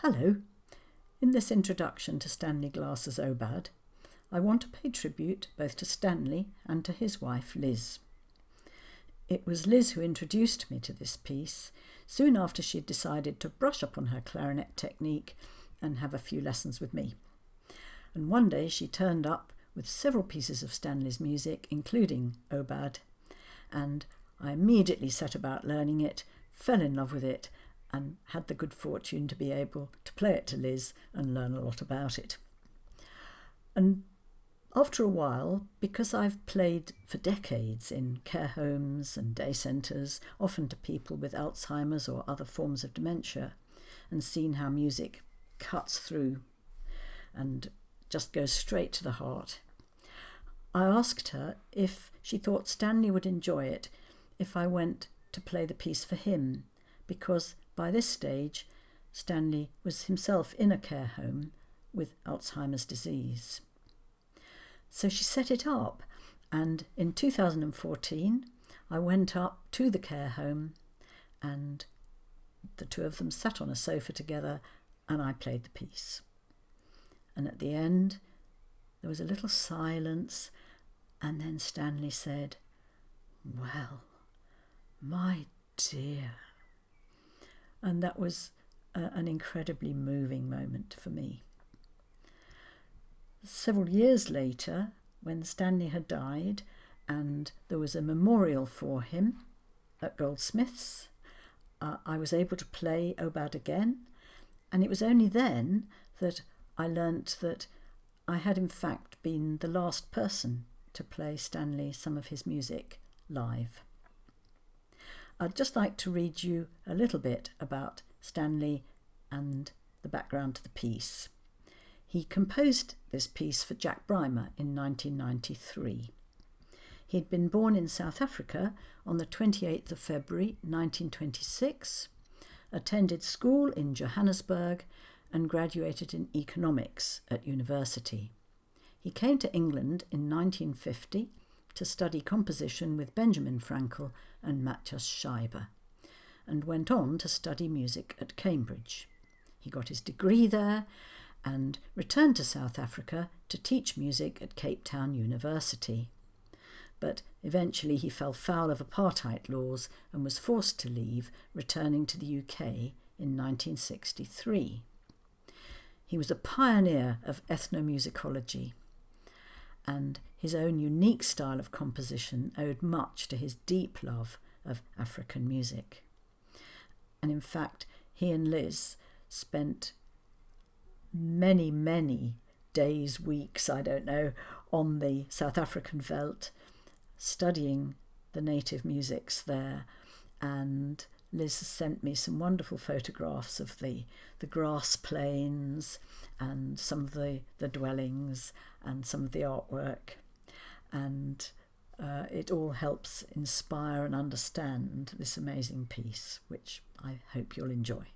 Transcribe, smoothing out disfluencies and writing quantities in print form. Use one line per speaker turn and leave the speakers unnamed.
Hello. In this introduction to Stanley Glasser Aubade, I want to pay tribute both to Stanley and to his wife Liz. It was Liz who introduced me to this piece soon after she had decided to brush up on her clarinet technique and have a few lessons with me. And one day she turned up with several pieces of Stanley's music, including Aubade, and I immediately set about learning it, fell in love with it, and had the good fortune to be able to play it to Liz and learn a lot about it. And after a while, because I've played for decades in care homes and day centres, often to people with Alzheimer's or other forms of dementia, and seen how music cuts through and just goes straight to the heart, I asked her if she thought Stanley would enjoy it if I went to play the piece for him, because by this stage Stanley was himself in a care home with Alzheimer's disease. So she set it up, and in 2014 I went up to the care home and the two of them sat on a sofa together and I played the piece. And at the end there was a little silence, and then Stanley said, "Well, my dear." And that was an incredibly moving moment for me. Several years later, when Stanley had died and there was a memorial for him at Goldsmiths, I was able to play Aubade again, and it was only then that I learnt that I had in fact been the last person to play Stanley some of his music live. I'd just like to read you a little bit about Stanley and the background to the piece. He composed this piece for Jack Brymer in 1993. He'd been born in South Africa on the 28th of February 1926, attended school in Johannesburg and graduated in economics at university. He came to England in 1950 to study composition with Benjamin Frankel and Matthias Scheiber, and went on to study music at Cambridge. He got his degree there and returned to South Africa to teach music at Cape Town University. But eventually he fell foul of apartheid laws and was forced to leave, returning to the UK in 1963. He was a pioneer of ethnomusicology, and his own unique style of composition owed much to his deep love of African music. And in fact, he and Liz spent many days, weeks, I don't know, on the South African veldt, studying the native musics there. And Liz has sent me some wonderful photographs of the grass plains and some of the dwellings and some of the artwork. And it all helps inspire and understand this amazing piece, which I hope you'll enjoy.